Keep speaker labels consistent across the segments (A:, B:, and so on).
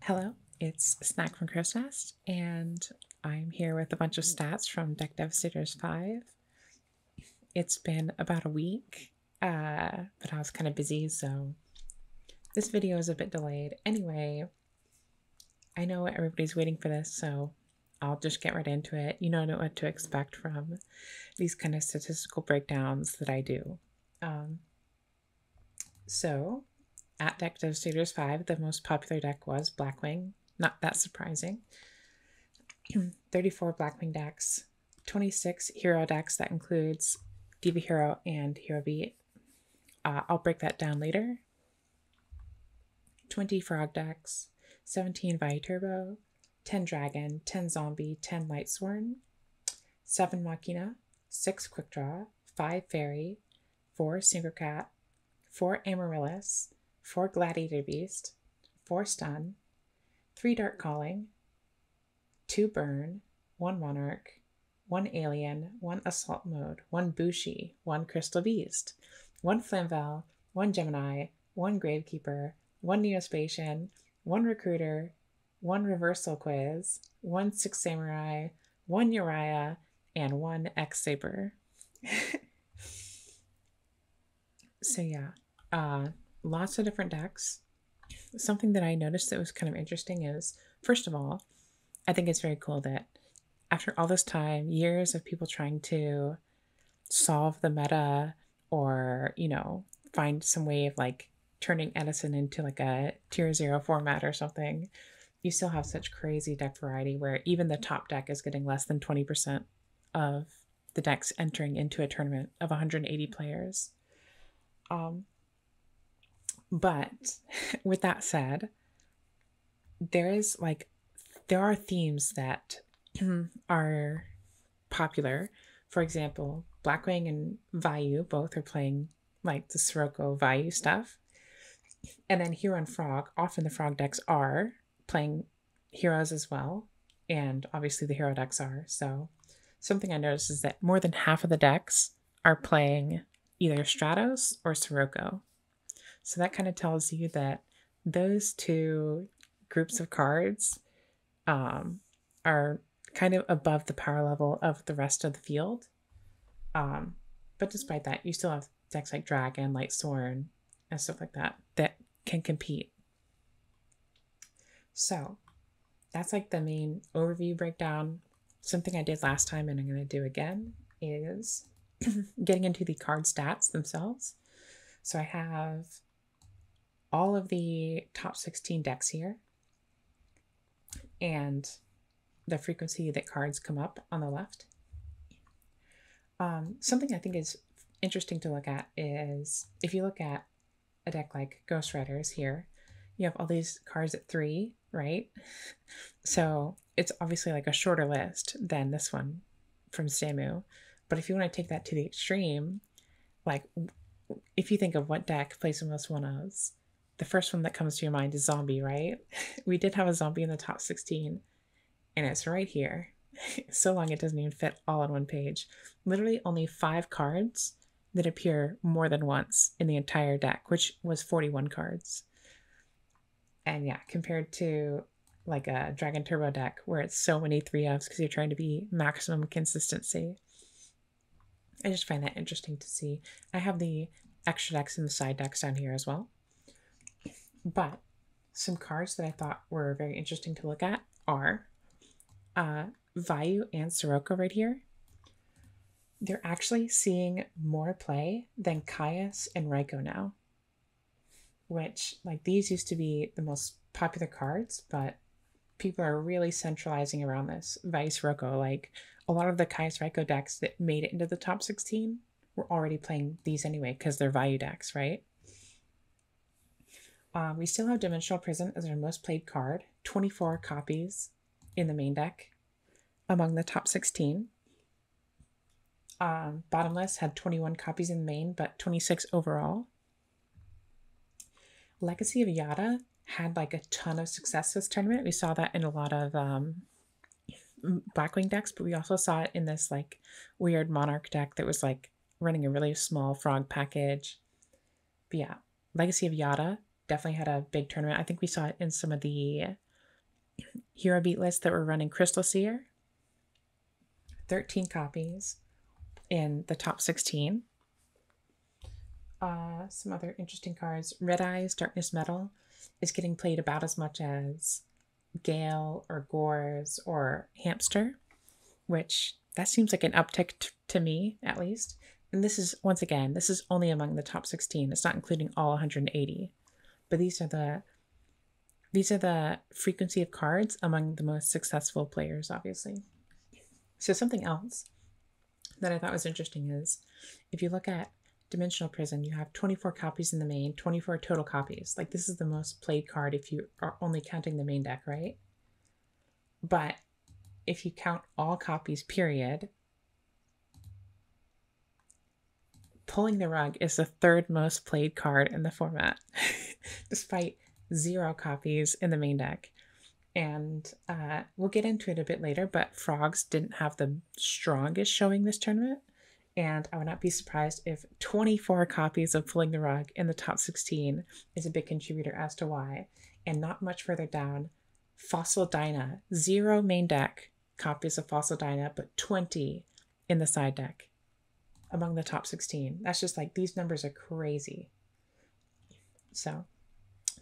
A: Hello, it's Snack from Crow's Nest, and I'm here with a bunch of stats from Deck Devastators 5. It's been about a week, but I was kind of busy, so this video is a bit delayed. Anyway, I know everybody's waiting for this, so I'll just get right into it. You know what to expect from these kind of statistical breakdowns that I do. So, at Deck Devastators 5, the most popular deck was Blackwing. Not that surprising. 34 Blackwing decks, 26 hero decks. That includes Diva Hero and Hero Beat. I'll break that down later. 20 Frog decks, 17 Vi Turbo, 10 Dragon, 10 Zombie, 10 Lightsworn, 7 Machina, 6 Quick Draw, 5 Fairy, 4 Synchrocat, 4 Amaryllis, 4 Gladiator Beast, 4 Stun, 3 Dark Calling, 2 Burn, 1 Monarch, 1 Alien, 1 Assault Mode, 1 Bushi, 1 Crystal Beast, 1 Flamvel, 1 Gemini, 1 Gravekeeper, 1 Neospatian, 1 Recruiter, 1 Reversal Quiz, 1 Six Samurai, 1 Uriah, and 1 X Saber. So yeah, lots of different decks. Something that I noticed that was kind of interesting is, first of all, I think it's very cool that after all this time, years of people trying to solve the meta or, find some way of like turning Edison into like a tier 0 format or something, you still have such crazy deck variety where even the top deck is getting less than 20% of the decks entering into a tournament of 180 players. But with that said, there are themes that are popular. For example, Blackwing and Vayu both are playing like the Sirocco Vayu stuff. And then Hero and Frog, often the Frog decks are playing heroes as well. And obviously the hero decks are. So something I noticed is that more than half of the decks are playing either Stratos or Sirocco. So that kind of tells you that those two groups of cards are kind of above the power level of the rest of the field. But despite that, you still have decks like Dragon, Lightsworn, and stuff like that that can compete. So that's like the main overview breakdown. Something I did last time and I'm going to do again is getting into the card stats themselves. So I have all of the top 16 decks here and the frequency that cards come up on the left. Something I think is interesting to look at is if you look at a deck like Ghost Riders here, you have all these cards at 3, right? So it's obviously like a shorter list than this one from Samu. But if you want to take that to the extreme, like if you think of what deck plays the most one-ofs, the first one that comes to your mind is Zombie, right? We did have a Zombie in the top 16, and it's right here. So long it doesn't even fit all on one page. Literally only 5 cards that appear more than once in the entire deck, which was 41 cards. And yeah, compared to like a Dragon Turbo deck where it's so many 3-ofs because you're trying to be maximum consistency. I just find that interesting to see. I have the extra decks and the side decks down here as well. But some cards that I thought were very interesting to look at are Vayu and Sirocco right here. They're actually seeing more play than Caius and Raikou now. Which, like, these used to be the most popular cards, but people are really centralizing around this. Vayu Sirocco, like, a lot of the Caius Raikou decks that made it into the top 16 were already playing these anyway because they're Vayu decks, right? We still have Dimensional Prison as our most played card, 24 copies in the main deck among the top 16. Bottomless had 21 copies in the main, but 26 overall. Legacy of Yada had like a ton of success this tournament. We saw that in a lot of Blackwing decks, but we also saw it in this like weird Monarch deck that was like running a really small frog package. But yeah, Legacy of Yada definitely had a big tournament. I think we saw it in some of the Hero Beat list that were running Crystal Seer. 13 copies in the top 16. Some other interesting cards. Red Eyes, Darkness Metal is getting played about as much as Gale or Gores or Hamster, which that seems like an uptick to me, at least. And this is, once again, this is only among the top 16. It's not including all 180. But these are the frequency of cards among the most successful players, obviously. So something else that I thought was interesting is if you look at Dimensional Prison, you have 24 copies in the main, 24 total copies. Like, this is the most played card if you are only counting the main deck, right? But if you count all copies, period, Pulling the Rug is the third most played card in the format, despite 0 copies in the main deck. And we'll get into it a bit later, but Frogs didn't have the strongest showing this tournament. And I would not be surprised if 24 copies of Pulling the Rug in the top 16 is a big contributor as to why. And not much further down, Fossil Dyna. 0 main deck copies of Fossil Dyna, but 20 in the side deck among the top 16. That's just like, these numbers are crazy. So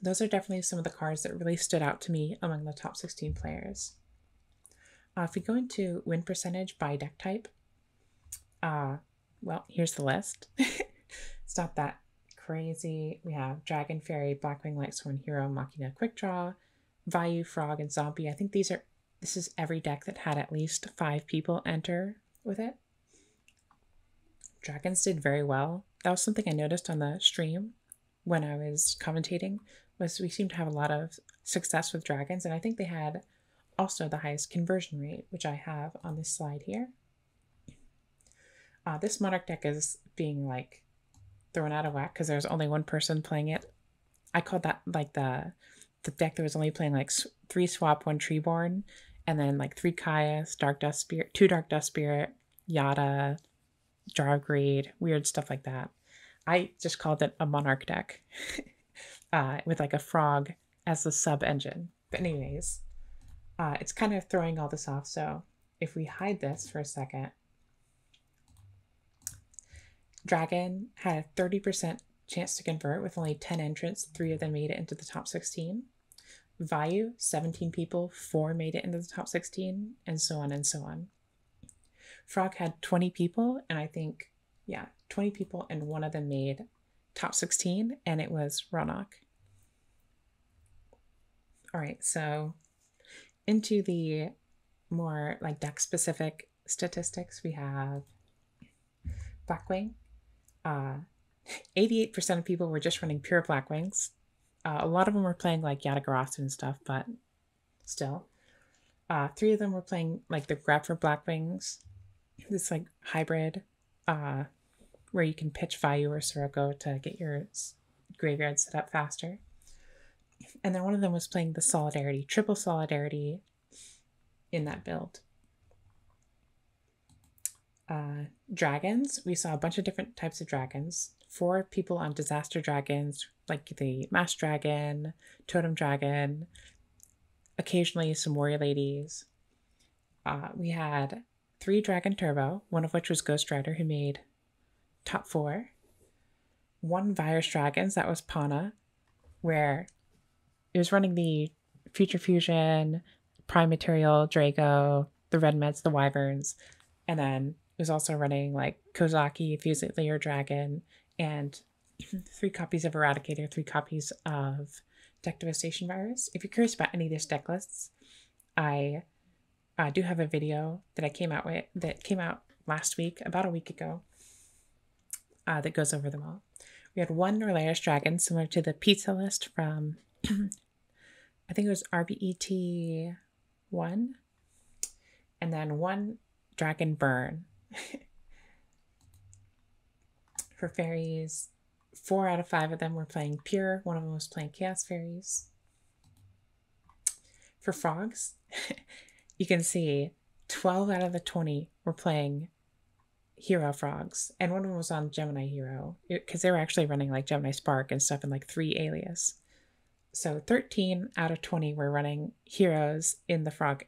A: those are definitely some of the cards that really stood out to me among the top 16 players. If we go into win percentage by deck type, well, here's the list. It's not that crazy. We have Dragon, Fairy, Blackwing, Lightsworn, Hero, Machina, Quick Draw, Vayu, Frog, and Zombie. I think this is every deck that had at least 5 people enter with it. Dragons did very well. That was something I noticed on the stream when I was commentating, was we seemed to have a lot of success with dragons, and I think they had also the highest conversion rate, which I have on this slide here. This Monarch deck is being like thrown out of whack because there's only one person playing it. I called that like the deck that was only playing like 3 Swap, 1 Treeborn, and then like 3 Caius, Dark Dust Spirit, 2 Dark Dust Spirit, Yada, Jar of Greed, weird stuff like that. I just called it a Monarch deck with like a frog as the sub engine. But anyways, it's kind of throwing all this off. So if we hide this for a second, Dragon had a 30% chance to convert with only 10 entrants. 3 of them made it into the top 16. Vayu, 17 people, 4 made it into the top 16, and so on and so on. Frog had 20 people, and I think, 20 people, and 1 of them made top 16, and it was Ronok. All right, so into the more like deck specific statistics, we have Blackwing. 88% of people were just running pure Blackwings. A lot of them were playing like Yatagarasu and stuff, but still. 3 of them were playing like the Grab for Blackwings, this like hybrid, where you can pitch Vayu or Sirocco to get your graveyard set up faster. And then one of them was playing the Solidarity, triple Solidarity in that build. Dragons, we saw a bunch of different types of dragons. 4 people on Disaster Dragons, like the Mass Dragon, Totem Dragon, occasionally some Warrior Ladies. We had 3 Dragon Turbo, one of which was Ghost Rider, who made top 4. 1 Virus Dragons, that was Pana, where it was running the Future Fusion, Prime Material, Drago, the Red Meds, the Wyverns, and then it was also running like Kozaki, Fuse Layer Dragon, and 3 copies of Eradicator, 3 copies of Deck Devastation Virus. If you're curious about any of these deck lists, I do have a video that I came out last week, about a week ago, that goes over them all. We had 1 Norlaris Dragon, similar to the pizza list from, I think it was RBET 1, and then 1 Dragon Burn. For fairies, 4 out of 5 of them were playing pure. 1 of them was playing Chaos Fairies. For frogs, you can see 12 out of the 20 were playing Hero Frogs, and 1 of them was on Gemini Hero, because they were actually running like Gemini Spark and stuff, and like 3 Alias. So 13 out of 20 were running heroes in the frog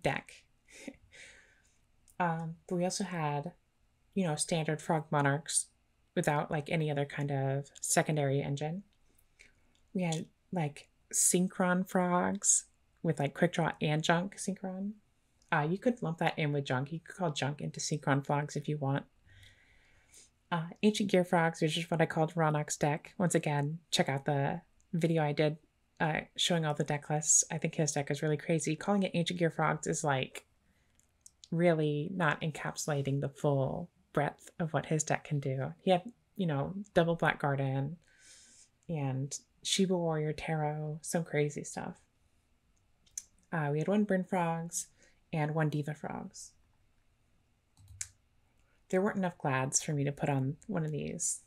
A: deck. But we also had, standard frog monarchs without like any other kind of secondary engine. We had like synchron frogs with like quick draw and junk synchron. You could lump that in with junk. You could call junk into synchron frogs if you want. Ancient gear frogs, which is what I called Ronok's deck. Once again, check out the video I did showing all the deck lists. I think his deck is really crazy. Calling it ancient gear frogs is like really not encapsulating the full breadth of what his deck can do. He had, double Black Garden and Shiba Warrior Tarot, some crazy stuff. We had 1 Burn Frogs and 1 Diva Frogs. There weren't enough Glads for me to put on one of these.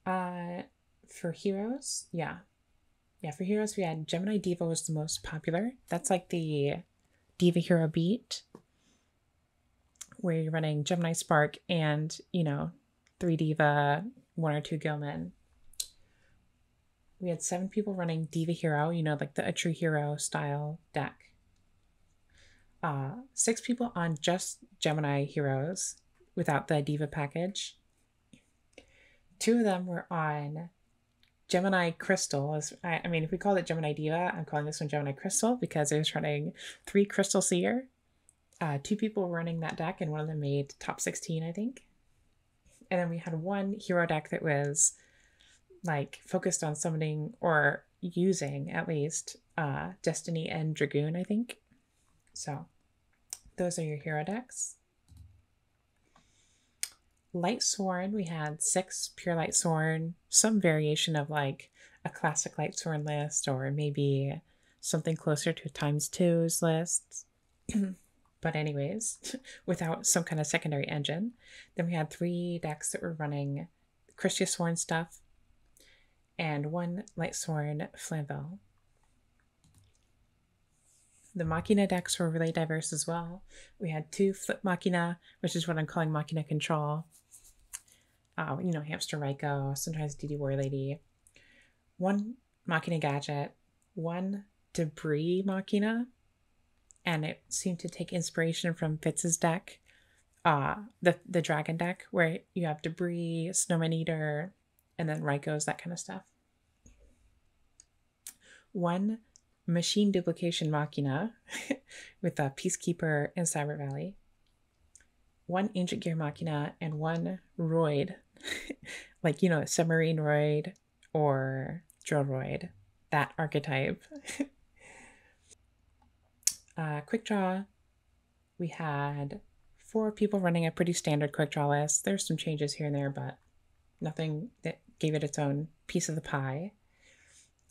A: For heroes, for heroes we had Gemini Diva was the most popular. That's like the Diva Hero beat, where you're running Gemini Spark and, 3 Diva, 1 or 2 Gilman. We had 7 people running Diva Hero, like the A True Hero style deck. 6 people on just Gemini Heroes without the Diva package. 2 of them were on Gemini Crystal. I mean, if we called it Gemini Diva, I'm calling this one Gemini Crystal because I was running 3 Crystal Seer. 2 people were running that deck, and one of them made top 16, I think. And then we had 1 hero deck that was like focused on summoning or using at least Destiny and Dragoon, I think. So those are your hero decks. Light Sworn, we had 6 pure Light Sworn, some variation of like a classic Light Sworn list, or maybe something closer to ×2's list. But anyways, without some kind of secondary engine. Then we had 3 decks that were running Christia Sworn stuff and 1 Light Sworn Flamvel. The Machina decks were really diverse as well. We had 2 Flip Machina, which is what I'm calling Machina Control. Hamster Raiko, sometimes DD War Lady. 1 Machina Gadget, 1 Debris Machina, and it seemed to take inspiration from Fitz's deck, the Dragon deck, where you have Debris, Snowman Eater, and then Raikos, that kind of stuff. 1 Machine Duplication Machina with a Peacekeeper and Cyber Valley. 1 Ancient Gear Machina and 1 Roid, like, Submarine Roid or Drill Roid, that archetype. Quick Draw, we had 4 people running a pretty standard Quick Draw list. There's some changes here and there, but nothing that gave it its own piece of the pie.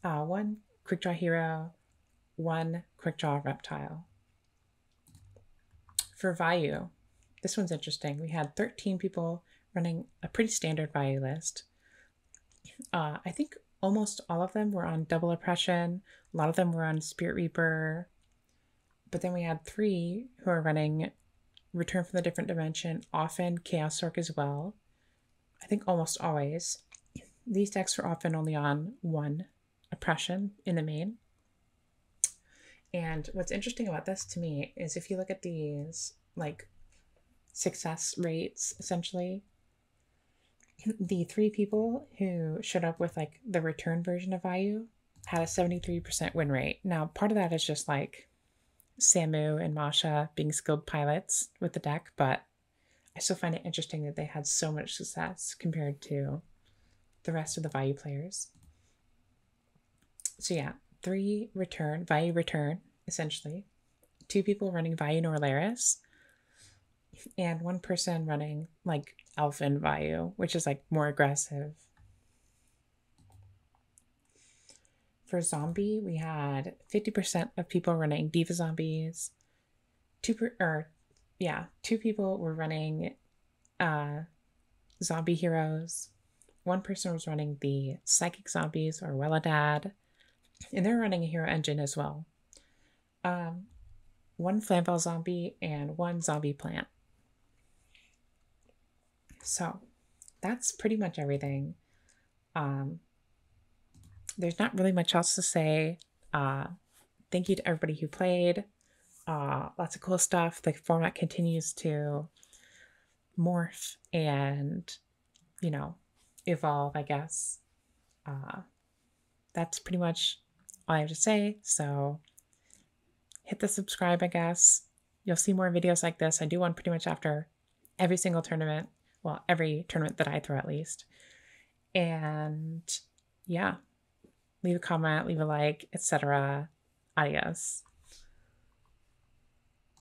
A: 1 Quick Draw Hero, 1 Quick Draw Reptile. For Vayu, this one's interesting. We had 13 people running a pretty standard Vayu list. I think almost all of them were on Double Oppression. A lot of them were on Spirit Reaper. But then we had 3 who are running Return from the Different Dimension, often Chaos Orc as well. I think almost always. These decks were often only on 1 Oppression in the main. And what's interesting about this to me is if you look at these like success rates, essentially, the 3 people who showed up with like the return version of Vayu had a 73% win rate. Now, part of that is just like Samu and Masha being skilled pilots with the deck, but I still find it interesting that they had so much success compared to the rest of the Vayu players. So yeah, 3 Vayu return, essentially. 2 people running Vayu Norlaris, and 1 person running like Elfin Vayu, which is like more aggressive. For Zombie, we had 50% of people running Diva Zombies. 2 people were running Zombie Heroes. 1 person was running the Psychic Zombies or Welladad, and they're running a hero engine as well. 1 Flamvel Zombie and 1 Zombie Plant. So that's pretty much everything. there's not really much else to say. Thank you to everybody who played. Lots of cool stuff. The format continues to morph and, evolve, I guess. That's pretty much all I have to say. So hit the subscribe, I guess. You'll see more videos like this. I do one pretty much after every single tournament. Well, every tournament that I throw at least. And yeah, leave a comment, leave a like, etc. Adios.